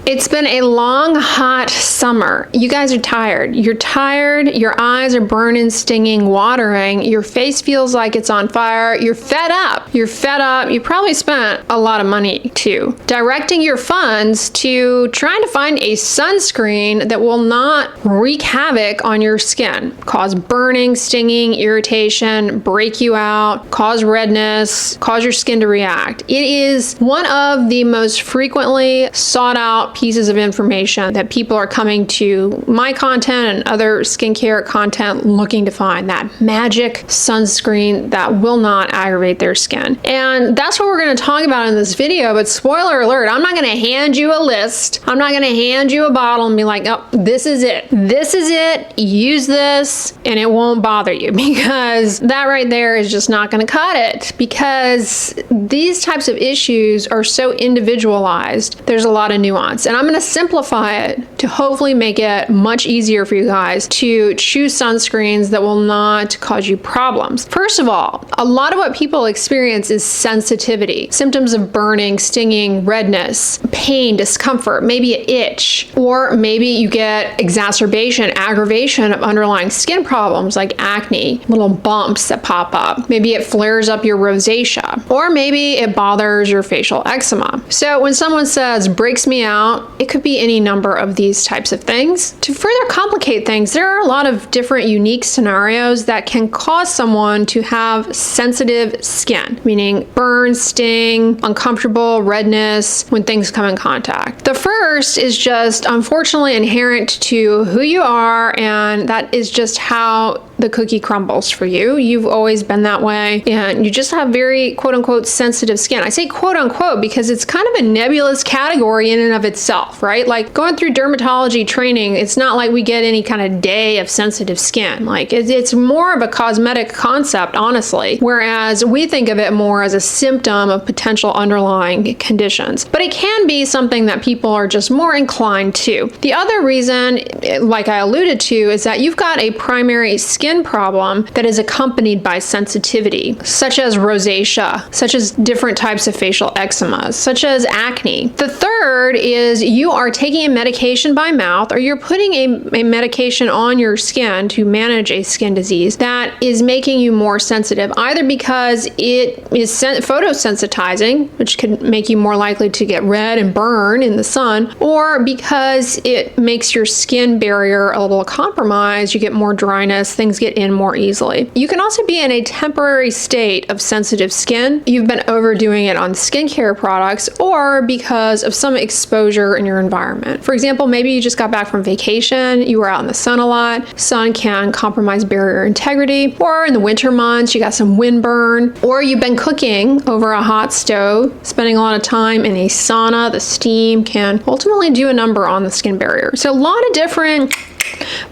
It's been a long, hot summer. You guys are tired. You're tired. Your eyes are burning, stinging, watering. Your face feels like it's on fire. You're fed up. You're fed up. You probably spent a lot of money too, directing your funds to trying to find a sunscreen that will not wreak havoc on your skin, cause burning, stinging, irritation, break you out, cause redness, cause your skin to react. It is one of the most frequently sought out pieces of information that people are coming to my content and other skincare content looking to find that magic sunscreen that will not aggravate their skin. And that's what we're going to talk about in this video. But spoiler alert, I'm not going to hand you a list. I'm not going to hand you a bottle and be like, oh, this is it. This is it. Use this and it won't bother you, because that right there is just not going to cut it, because these types of issues are so individualized. There's a lot of nuance. And I'm going to simplify it to hopefully make it much easier for you guys to choose sunscreens that will not cause you problems. First of all, a lot of what people experience is sensitivity, symptoms of burning, stinging, redness, pain, discomfort, maybe an itch, or maybe you get exacerbation, aggravation of underlying skin problems like acne, little bumps that pop up. Maybe it flares up your rosacea, or maybe it bothers your facial eczema. So when someone says breaks me out, it could be any number of these types of things. To further complicate things, there are a lot of different unique scenarios that can cause someone to have sensitive skin, meaning burn, sting, uncomfortable, redness when things come in contact. The first is just unfortunately inherent to who you are, and that is just how the cookie crumbles for you. You've always been that way, and you just have very quote unquote sensitive skin. I say quote unquote because it's kind of a nebulous category in and of itself, right? Like going through dermatology training, it's not like we get any kind of day of sensitive skin. Like it's more of a cosmetic concept, honestly, whereas we think of it more as a symptom of potential underlying conditions. But it can be something that people are just more inclined to. The other reason, like I alluded to, is that you've got a primary skin problem that is accompanied by sensitivity, such as rosacea, such as different types of facial eczema, such as acne. The third is you are taking a medication by mouth, or you're putting a medication on your skin to manage a skin disease that is making you more sensitive, either because it is photosensitizing, which could make you more likely to get red and burn in the sun, or because it makes your skin barrier a little compromised, you get more dryness, things get in more easily. You can also be in a temporary state of sensitive skin. You've been overdoing it on skincare products, or because of some exposure in your environment. For example, maybe you just got back from vacation, you were out in the sun a lot. Sun can compromise barrier integrity, or in the winter months, you got some windburn, or you've been cooking over a hot stove, spending a lot of time in a sauna. The steam can ultimately do a number on the skin barrier. So a lot of different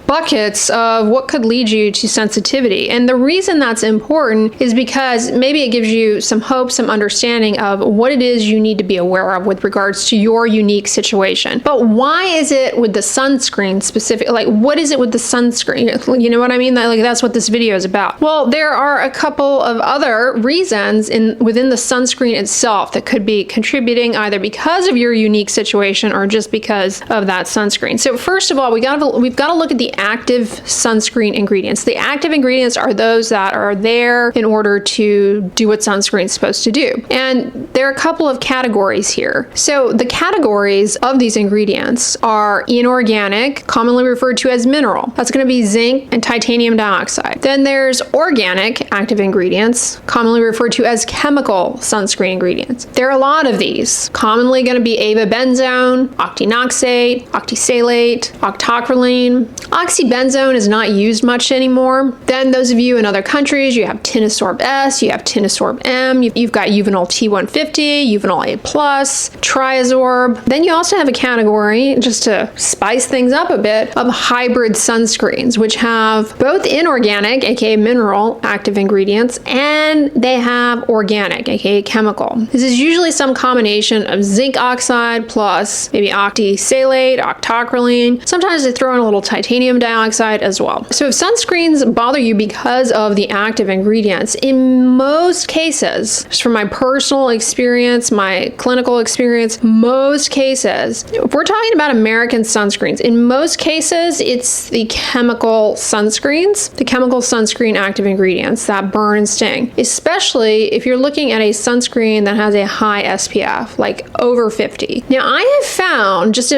buckets of what could lead you to sensitivity. And the reason that's important is because maybe it gives you some hope, some understanding of what it is you need to be aware of with regards to your unique situation. But why is it with the sunscreen specific? Like, what is it with the sunscreen? You know what I mean? Like, that's what this video is about. Well, there are a couple of other reasons within the sunscreen itself that could be contributing, either because of your unique situation or just because of that sunscreen. So first of all, we've got to look at the active sunscreen ingredients. The active ingredients are those that are there in order to do what sunscreen is supposed to do. And there are a couple of categories here. So the categories of these ingredients are inorganic, commonly referred to as mineral. That's going to be zinc and titanium dioxide. Then there's organic active ingredients, commonly referred to as chemical sunscreen ingredients. There are a lot of these, commonly going to be avobenzone, octinoxate, octisalate, octocrylene. Oxybenzone is not used much anymore. Then those of you in other countries, you have Tinosorb S, you have Tinosorb M, you've got Uvinol T150, Uvinol A+, Triazorb. Then you also have a category, just to spice things up a bit, of hybrid sunscreens, which have both inorganic, aka mineral, active ingredients, and they have organic, aka chemical. This is usually some combination of zinc oxide plus maybe octisalate, octocrylene. Sometimes they throw in a little titanium dioxide as well. So if sunscreens bother you because of the active ingredients, in most cases, just from my personal experience, my clinical experience, most cases, if we're talking about American sunscreens, in most cases, it's the chemical sunscreens, the chemical sunscreen active ingredients that burn and sting, especially if you're looking at a sunscreen that has a high SPF, like over 50. Now, I have found, this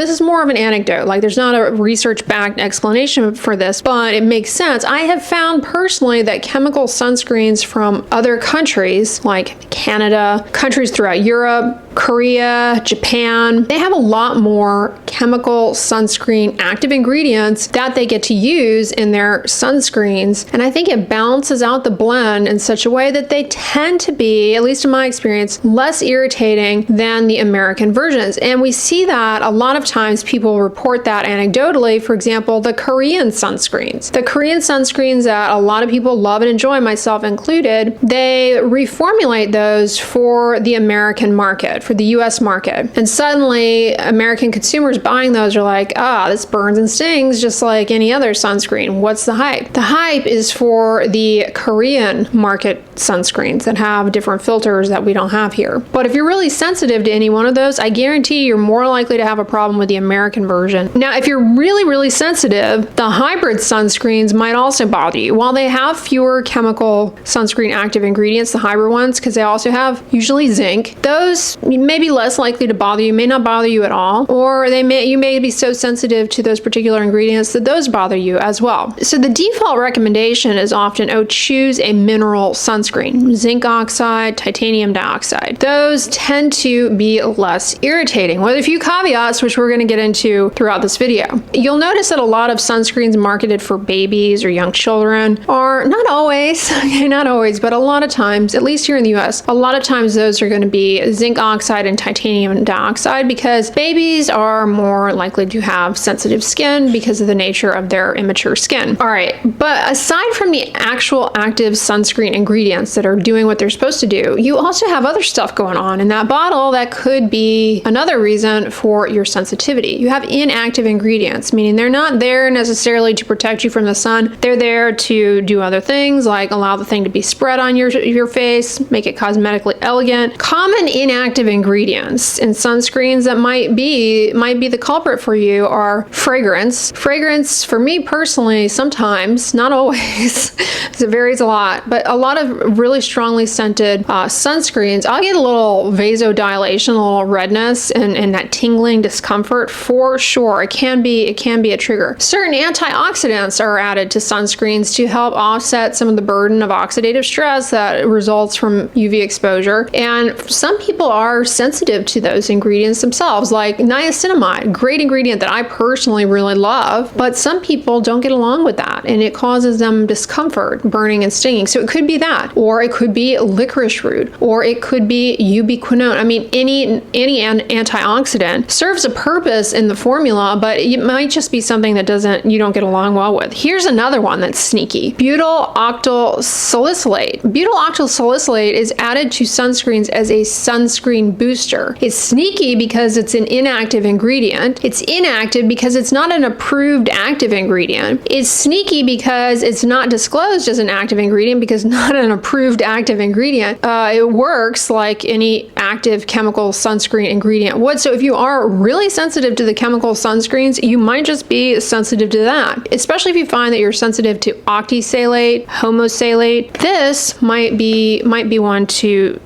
is more of an anecdote, like there's not a research-backed explanation for this, but it makes sense. I have found personally that chemical sunscreens from other countries, like Canada, countries throughout Europe, Korea, Japan, they have a lot more chemical sunscreen active ingredients that they get to use in their sunscreens. And I think it balances out the blend in such a way that they tend to be, at least in my experience, less irritating than the American versions. And we see that a lot of times people report that anecdotally. For example, the Korean sunscreens. The Korean sunscreens that a lot of people love and enjoy, myself included, they reformulate those for the American market, for the US market. And suddenly American consumers buying those are like, this burns and stings just like any other sunscreen. What's the hype? The hype is for the Korean market sunscreens that have different filters that we don't have here. But if you're really sensitive to any one of those, I guarantee you're more likely to have a problem with the American version. Now, if you're really, really sensitive, the hybrid sunscreens might also bother you. While they have fewer chemical sunscreen active ingredients, the hybrid ones, because they also have usually zinc, those may be less likely to bother you, may not bother you at all, or you may be so sensitive to those particular ingredients that those bother you as well. So the default recommendation is often, choose a mineral sunscreen, zinc oxide, titanium dioxide. Those tend to be less irritating, with a few caveats, which we're going to get into throughout this video. You'll notice that a lot of sunscreens marketed for babies or young children are not always, not always, but a lot of times, at least here in the US, a lot of times those are going to be zinc oxide and titanium dioxide because babies are more likely to have sensitive skin because of the nature of their immature skin. All right, but aside from the actual active sunscreen ingredients that are doing what they're supposed to do, you also have other stuff going on in that bottle that could be another reason for your sensitivity. You have inactive ingredients, meaning they're not there necessarily to protect you from the sun. They're there to do other things, like allow the thing to be spread on your face, make it cosmetically elegant. Common inactive ingredients in sunscreens that might be the culprit for you are fragrance. Fragrance, for me personally, sometimes, not always, it varies a lot, but a lot of really strongly scented sunscreens, I'll get a little vasodilation, a little redness, and that tingling discomfort for sure. It can be a trigger. Certain antioxidants are added to sunscreens to help offset some of the burden of oxidative stress that results from UV exposure. And some people are sensitive to those ingredients themselves, like niacinamide, great ingredient that I personally really love, but some people don't get along with that and it causes them discomfort, burning and stinging. So it could be that, or it could be licorice root, or it could be ubiquinone. I mean, any antioxidant serves a purpose in the formula, but it might just be something that you don't get along well with. Here's another one that's sneaky. Butyl octyl salicylate. Butyl octyl salicylate is added to sunscreens as a sunscreen booster. It's sneaky because it's an inactive ingredient. It's inactive because it's not an approved active ingredient. It's sneaky because it's not disclosed as an active ingredient because not an approved active ingredient. It works like any active chemical sunscreen ingredient would. So if you are really sensitive to the chemical sunscreens, you might just be sensitive to that, especially if you find that you're sensitive to octisalate, homosalate. This might be one to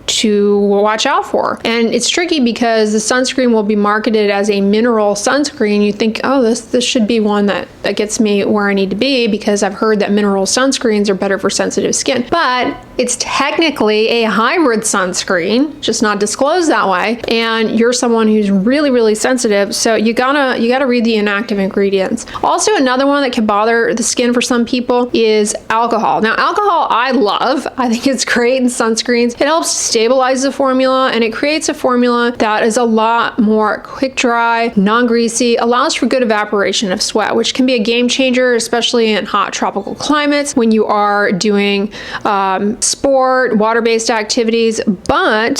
watch out for. And it's tricky because the sunscreen will be marketed as a mineral sunscreen. You think, this should be one that gets me where I need to be because I've heard that mineral sunscreens are better for sensitive skin. But it's technically a hybrid sunscreen, just not disclosed that way. And you're someone who's really, really sensitive. So you gotta read the inactive ingredients. Also, another one that can bother the skin for some people is alcohol. Now, alcohol I love. I think it's great in sunscreens. It helps stabilize the formula and it creates a formula that is a lot more quick dry, non-greasy, allows for good evaporation of sweat, which can be a game changer, especially in hot tropical climates when you are doing sport, water-based activities. But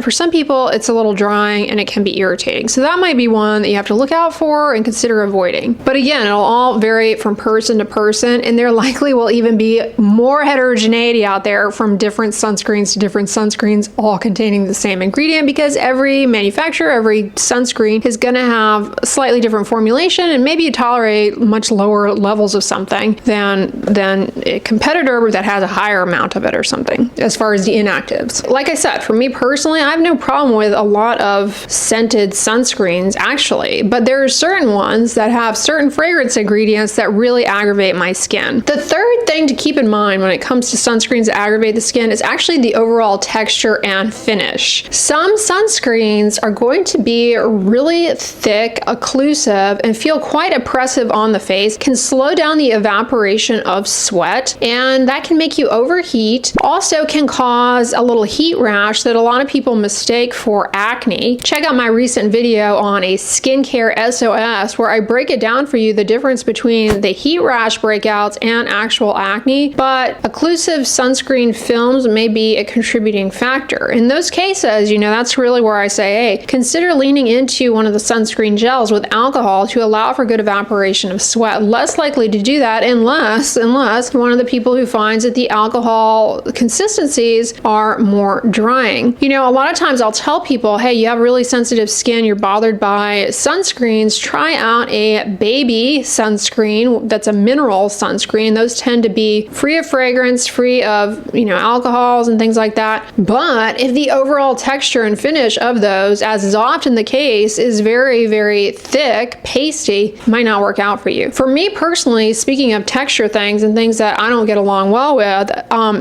for some people, it's a little drying and it can be irritating. So that might be one that you have to look out for and consider avoiding. But again, it'll all vary from person to person, and there likely will even be more heterogeneity out there from different sunscreens to different sunscreens, all containing the same ingredient, because every manufacturer, every sunscreen is going to have a slightly different formulation, and maybe you tolerate much lower levels of something than a competitor that has a higher amount of it or something, as far as the inactives. Like I said, for me personally, I have no problem with a lot of scented sunscreens actually, but there are certain ones that have certain fragrance ingredients that really aggravate my skin. The third thing to keep in mind when it comes to sunscreens that aggravate the skin is actually the overall texture and finish. Some sunscreens are going to be really thick, occlusive, and feel quite oppressive on the face, can slow down the evaporation of sweat, and that can make you overheat. Also can cause a little heat rash that a lot of people mistake for acne. Check out my recent video on a skincare SOS where I break it down for you, the difference between the heat rash breakouts and actual acne. But occlusive sunscreen films may be a contributing factor. In those cases, you know, that's really where I say, hey, consider leaning into one of the sunscreen gels with alcohol to allow for good evaporation of sweat. Less likely to do that unless you're one of the people who finds that the alcohol consistencies are more drying. You know, a lot of times I'll tell people, hey, you have really sensitive skin, you're bothered by sunscreens, try out a baby sunscreen that's a mineral sunscreen. Those tend to be free of fragrance, free of, you know, alcohols and things like that. But if the overall texture and finish of those, as is often the case, is very, very thick, pasty, might not work out for you. For me personally, speaking of texture things and things that I don't get along well with,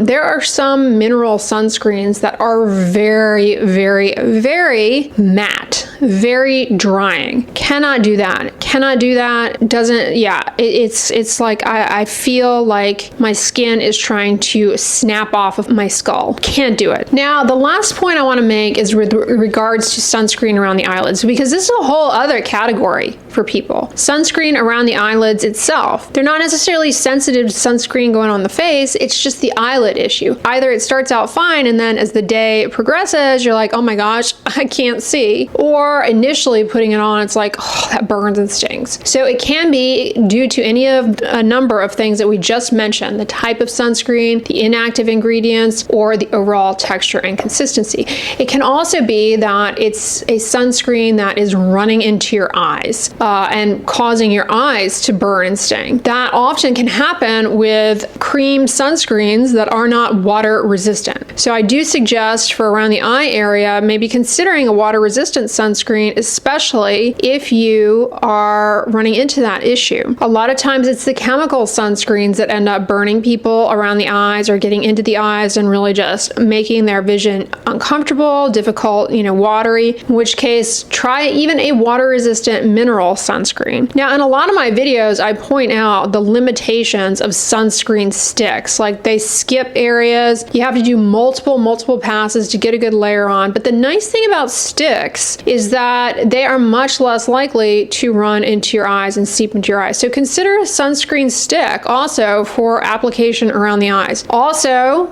there are some mineral sunscreens that are very, very, very matte, very drying. Cannot do that. Cannot do that. Doesn't, yeah, it's like I feel like my skin is trying to snap off of my skull. Can't do it. Now, the last point I want to make is with regards to sunscreen around the eyelids, because this is a whole other category for people. Sunscreen around the eyelids itself. They're not necessarily sensitive to sunscreen going on the face, it's just the eyelid issue. Either it starts out fine and then as the day progresses, you're like, oh my gosh, I can't see. Or initially putting it on, it's like, oh, that burns and stings. So it can be due to any of a number of things that we just mentioned, the type of sunscreen, the inactive ingredients, or the overall texture and consistency. It can also be that it's a sunscreen that is running into your eyes and causing your eyes to burn and sting. That often can happen with cream sunscreens that are not water resistant. So I do suggest for around the eye area, maybe considering a water resistant sunscreen, especially if you are running into that issue. A lot of times it's the chemical sunscreens that end up burning people around the eyes or getting into the eyes and really just making their vision uncomfortable, difficult, you know, watery, in which case try even a water resistant mineral sunscreen. Now, in a lot of my videos, I point out the limitations of sunscreen sticks. Like they skip areas. You have to do multiple passes to get a good layer on. But the nice thing about sticks is that they are much less likely to run into your eyes and seep into your eyes. So consider a sunscreen stick also for application around the eyes. Also,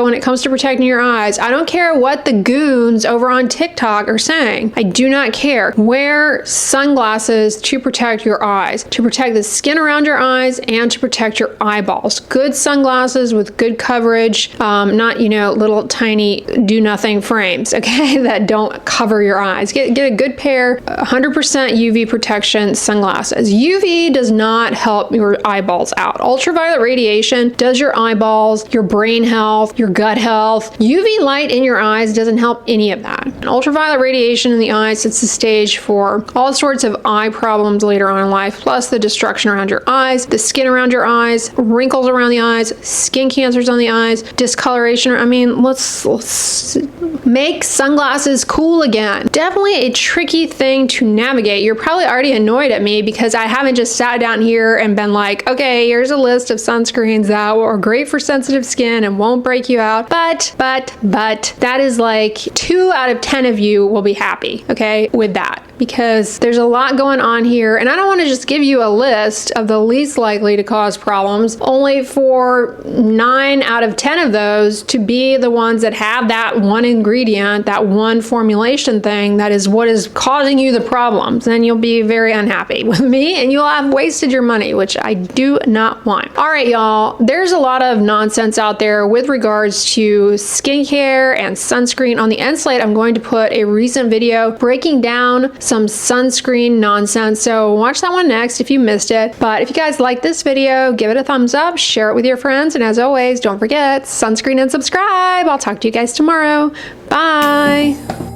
when it comes to protecting your eyes, I don't care what the goons over on TikTok are saying. I do not care. Wear sunglasses to protect your eyes, to protect the skin around your eyes, and to protect your eyeballs. Good sunglasses with good coverage, not, you know, little tiny do nothing frames, okay, that don't cover your eyes. Get a good pair, 100% UV protection sunglasses. UV does not help your eyeballs out. Ultraviolet radiation does your eyeballs, your brain health, your gut health. UV light in your eyes doesn't help any of that. And ultraviolet radiation in the eyes sets the stage for all sorts of eye problems later on in life, plus the destruction around your eyes, the skin around your eyes, wrinkles around the eyes, skin cancers on the eyes, discoloration. I mean, let's make sunglasses cool again. Definitely a tricky thing to navigate. You're probably already annoyed at me because I haven't just sat down here and been like, okay, here's a list of sunscreens that are great for sensitive skin and won't break you out. But that is like 2 out of 10 of you will be happy, okay, with that. because there's a lot going on here, and I don't want to just give you a list of the least likely to cause problems, only for 9 out of 10 of those to be the ones that have that one ingredient, that one formulation thing that is what is causing you the problems. Then you'll be very unhappy with me and you'll have wasted your money, which I do not want. All right, y'all, there's a lot of nonsense out there with regards to skincare and sunscreen. On the end slate, I'm going to put a recent video breaking down some sunscreen nonsense, so watch that one next if you missed it. But if you guys like this video, give it a thumbs up, share it with your friends, and as always, don't forget, sunscreen and subscribe. I'll talk to you guys tomorrow. Bye.